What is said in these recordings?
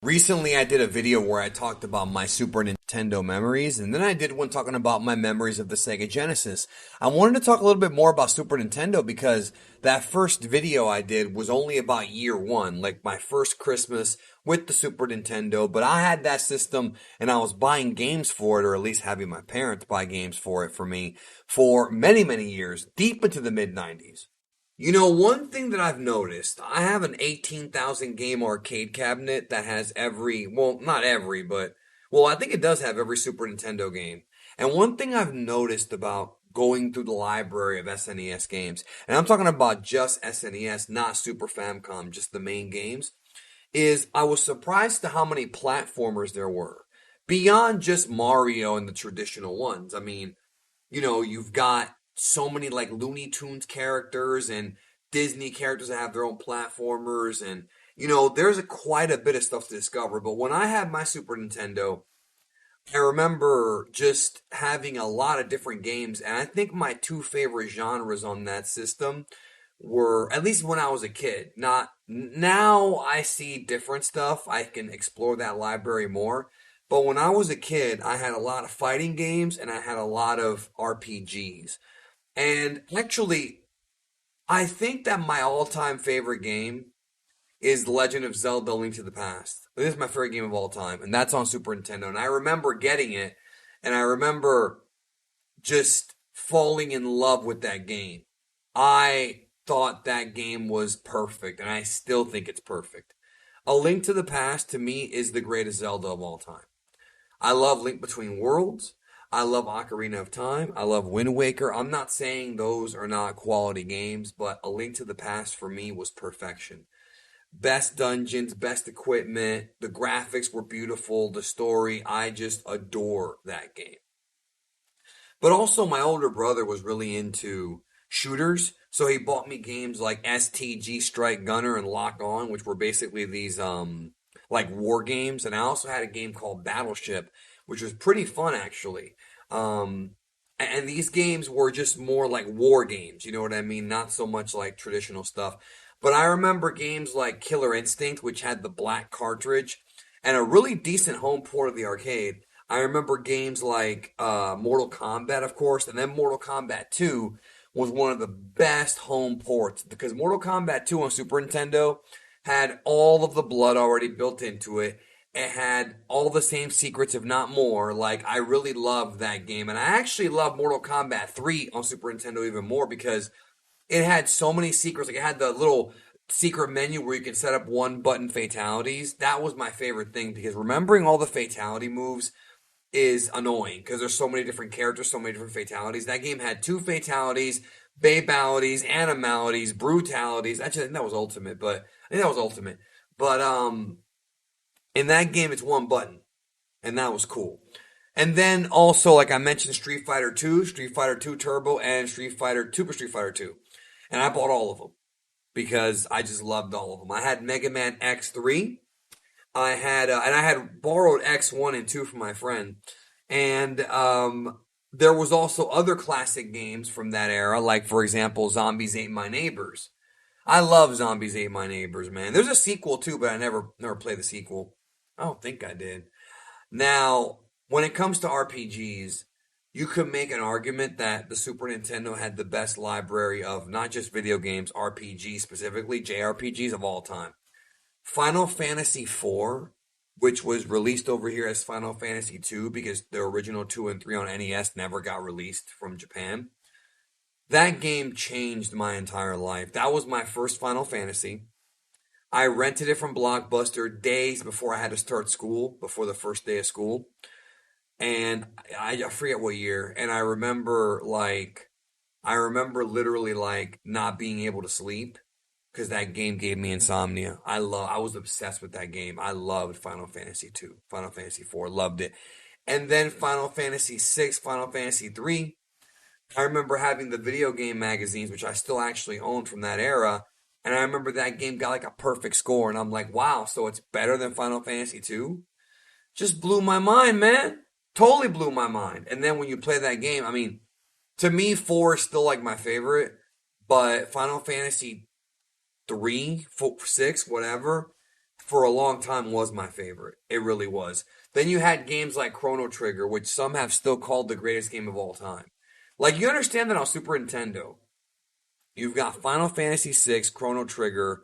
Recently, I did a video where I talked about my Super Nintendo memories, and then I did one talking about my memories of the Sega Genesis. I wanted to talk a little bit more about Super Nintendo because that first video I did was only about year one, like my first Christmas with the Super Nintendo, but I had that system and I was buying games for it, or at least having my parents buy games for it for me, for many, many years, deep into the mid 90s. One thing that I've noticed, I have an 18,000 game arcade cabinet that has every, well, not every, but, well, I think it does have every Super Nintendo game. And one thing I've noticed about going through the library of SNES games, and I'm talking about just SNES, not Super Famicom, just the main games, is I was surprised to how many platformers there were. Beyond just Mario and the traditional ones. I mean, you've got so many like Looney Tunes characters and Disney characters that have their own platformers, and there's quite a bit of stuff to discover. But when I had my Super Nintendo, I remember just having a lot of different games, and I think my two favorite genres on that system were, at least when I was a kid. Not now, I see different stuff. I can explore that library more. But when I was a kid, I had a lot of fighting games and I had a lot of RPGs. And actually, I think that my all-time favorite game is Legend of Zelda: Link to the Past. This is my favorite game of all time, and that's on Super Nintendo. And I remember getting it, and I remember just falling in love with that game. I thought that game was perfect, and I still think it's perfect. A Link to the Past, to me, is the greatest Zelda of all time. I love Link Between Worlds. I love Ocarina of Time. I love Wind Waker. I'm not saying those are not quality games, but A Link to the Past for me was perfection. Best dungeons, best equipment, the graphics were beautiful, the story, I just adore that game. But also my older brother was really into shooters, so he bought me games like STG Strike Gunner and Lock On, which were basically these like war games, and I also had a game called Battleship, which was pretty fun actually. Um and these games were just more like war games, you know what I mean? Not so much like traditional stuff. But I remember games like Killer Instinct, which had the black cartridge, and a really decent home port of the arcade. I remember games like Mortal Kombat, of course, and then Mortal Kombat 2 was one of the best home ports because Mortal Kombat 2 on Super Nintendo had all of the blood already built into it. It had all the same secrets, if not more. Like, I really loved that game. And I actually love Mortal Kombat 3 on Super Nintendo even more because it had so many secrets. Like, it had the little secret menu where you can set up one button fatalities. That was my favorite thing because remembering all the fatality moves is annoying because there's so many different characters, so many different fatalities. That game had two fatalities, babalities, animalities, brutalities. Actually, I think that was ultimate, but I think that was ultimate. But in that game, it's one button, and that was cool. And then also, like I mentioned, Street Fighter 2, Street Fighter 2 Turbo, and Super Street Fighter 2. And I bought all of them because I just loved all of them. I had Mega Man X3. I had borrowed X1 and 2 from my friend. And there was also other classic games from that era, like, for example, Zombies Ate My Neighbors. I love Zombies Ate My Neighbors, man. There's a sequel, too, but I never played the sequel. I don't think I did. Now, when it comes to RPGs, you could make an argument that the Super Nintendo had the best library of not just video games, RPGs specifically, JRPGs of all time. Final Fantasy IV, which was released over here as Final Fantasy II because the original 2 and 3 on NES never got released from Japan. That game changed my entire life. That was my first Final Fantasy. I rented it from Blockbuster days before I had to start school, before the first day of school. And I forget what year. And I remember literally like not being able to sleep because that game gave me insomnia. I was obsessed with that game. I loved Final Fantasy 2, Final Fantasy 4, loved it. And then Final Fantasy 6, Final Fantasy 3. I remember having the video game magazines, which I still actually own from that era. And I remember that game got like a perfect score. And I'm like, wow, so it's better than Final Fantasy 2? Just blew my mind, man. Totally blew my mind. And then when you play that game, I mean, to me, 4 is still like my favorite. But Final Fantasy 3, 4, 6, whatever, for a long time was my favorite. It really was. Then you had games like Chrono Trigger, which some have still called the greatest game of all time. Like, you understand that on Super Nintendo, you've got Final Fantasy VI, Chrono Trigger,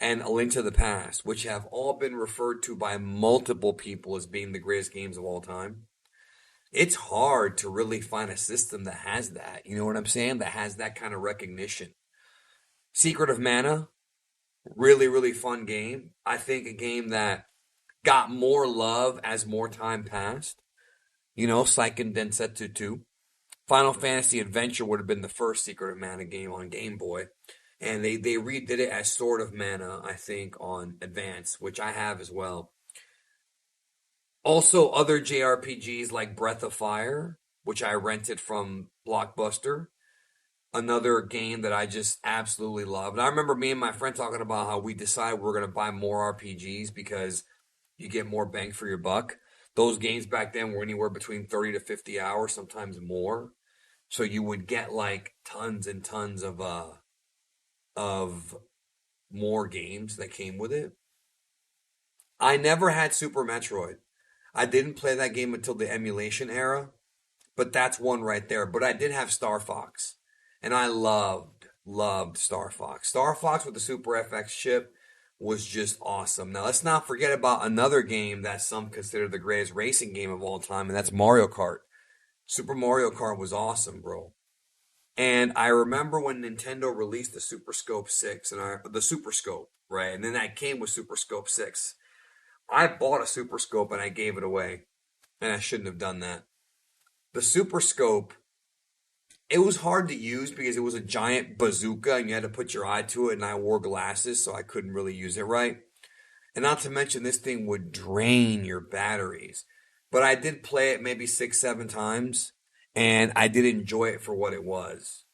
and A Link to the Past, which have all been referred to by multiple people as being the greatest games of all time. It's hard to really find a system that has that. You know what I'm saying? That has that kind of recognition. Secret of Mana, really, really fun game. I think a game that got more love as more time passed. You know, Seiken Densetsu 2. Final Fantasy Adventure would have been the first Secret of Mana game on Game Boy. And they redid it as Sword of Mana, I think, on Advance, which I have as well. Also, other JRPGs like Breath of Fire, which I rented from Blockbuster. Another game that I just absolutely love. And I remember me and my friend talking about how we decided we're going to buy more RPGs because you get more bang for your buck. Those games back then were anywhere between 30 to 50 hours, sometimes more. So you would get like tons and tons of more games that came with it. I never had Super Metroid. I didn't play that game until the emulation era, but that's one right there. But I did have Star Fox, and I loved Star Fox. Star Fox with the Super FX chip was just awesome. Now, let's not forget about another game that some consider the greatest racing game of all time, and that's Mario Kart. Super Mario Kart was awesome, bro. And I remember when Nintendo released the Super Scope 6 and the Super Scope, right? And then that came with Super Scope 6. I bought a Super Scope and I gave it away. And I shouldn't have done that. The Super Scope, it was hard to use because it was a giant bazooka and you had to put your eye to it, and I wore glasses, so I couldn't really use it right. And not to mention, this thing would drain your batteries. But I did play it maybe 6, 7 times, and I did enjoy it for what it was.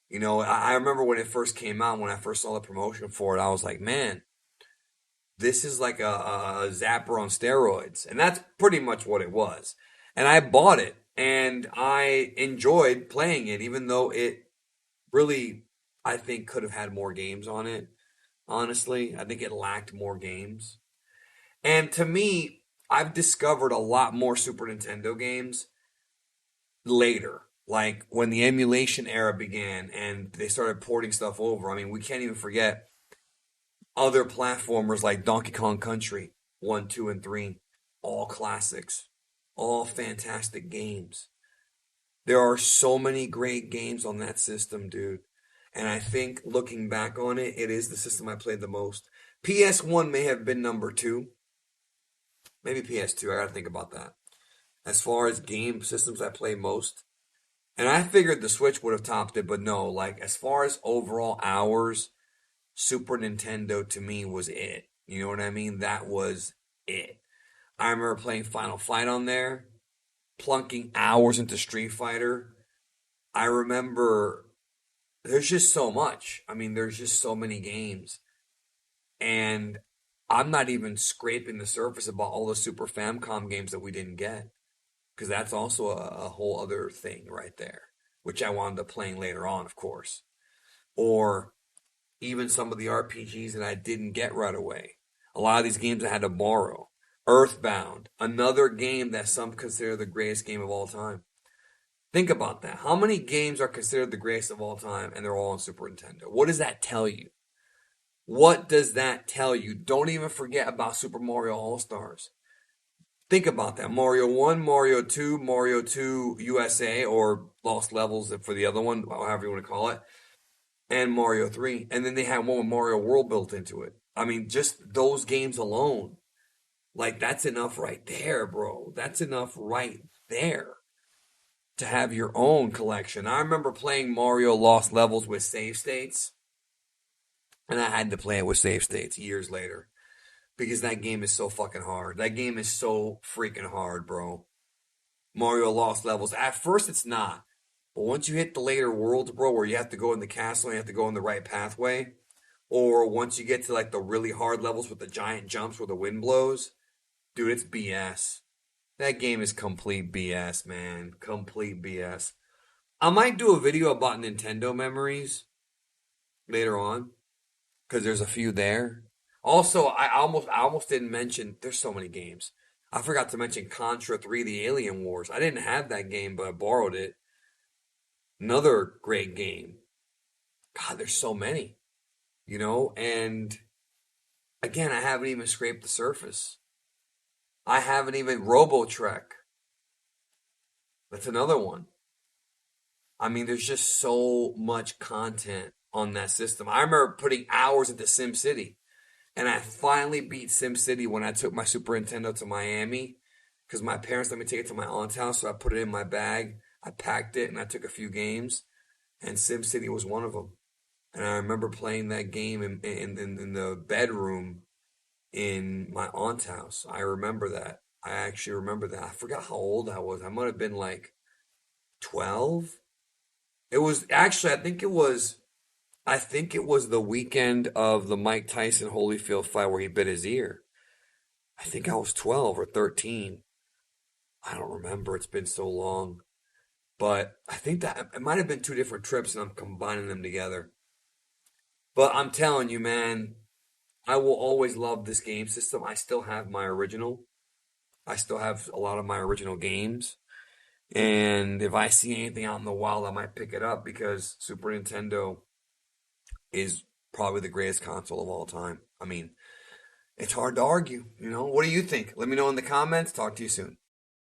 You know, I remember when it first came out, when I first saw the promotion for it, I was like, man, this is like a zapper on steroids. And that's pretty much what it was. And I bought it, and I enjoyed playing it, even though it really, I think, could have had more games on it. Honestly, I think it lacked more games. And to me, I've discovered a lot more Super Nintendo games later. Like when the emulation era began and they started porting stuff over. I mean, we can't even forget other platformers like Donkey Kong Country 1, 2, and 3. All classics. All fantastic games. There are so many great games on that system, dude. And I think looking back on it, it is the system I played the most. PS1 may have been number 2. Maybe PS2. I gotta think about that. As far as game systems I play most. And I figured the Switch would have topped it, but no. Like, as far as overall hours, Super Nintendo to me was it. You know what I mean? That was it. I remember playing Final Fight on there, plunking hours into Street Fighter. I remember there's just so much. I mean, there's just so many games. And I'm not even scraping the surface about all the Super Famicom games that we didn't get. Because that's also a whole other thing right there, which I wound up playing later on, of course. Or even some of the RPGs that I didn't get right away. A lot of these games I had to borrow. Earthbound, another game that some consider the greatest game of all time. Think about that. How many games are considered the greatest of all time and they're all on Super Nintendo? What does that tell you? What does that tell you? Don't even forget about Super Mario All-Stars. Think about that. Mario 1, Mario 2, Mario 2 USA, or Lost Levels for the other one, however you want to call it, and Mario 3. And then they had one with Mario World built into it. I mean, just those games alone. Like, that's enough right there, bro. That's enough right there to have your own collection. I remember playing Mario Lost Levels with save states, and I had to play it with save states years later. Because that game is so fucking hard. That game is so freaking hard, bro. Mario Lost Levels. At first, it's not. But once you hit the later worlds, bro, where you have to go in the castle and you have to go in the right pathway, or once you get to like the really hard levels with the giant jumps where the wind blows, dude, it's BS. That game is complete BS, man. Complete BS. I might do a video about Nintendo memories later on, because there's a few there. Also, I almost didn't mention. There's so many games. I forgot to mention Contra 3: The Alien Wars. I didn't have that game, but I borrowed it. Another great game. God, there's so many, and again, I haven't even scraped the surface. I haven't even Robo Trek. That's another one. I mean, there's just so much content on that system. I remember putting hours into SimCity, and I finally beat SimCity when I took my Super Nintendo to Miami because my parents let me take it to my aunt's house, so I put it in my bag. I packed it, and I took a few games, and SimCity was one of them. And I remember playing that game in the bedroom in my aunt's house. I remember that. I actually remember that. I forgot how old I was. I might have been like 12. It was actually, I think it was the weekend of the Mike Tyson Holyfield fight where he bit his ear. I think I was 12 or 13. I don't remember. It's been so long. But I think that it might have been two different trips and I'm combining them together. But I'm telling you, man, I will always love this game system. I still have my original. I still have a lot of my original games. And if I see anything out in the wild, I might pick it up because Super Nintendo is probably the greatest console of all time. I mean, it's hard to argue. What do you think? Let me know in the comments. Talk to you soon.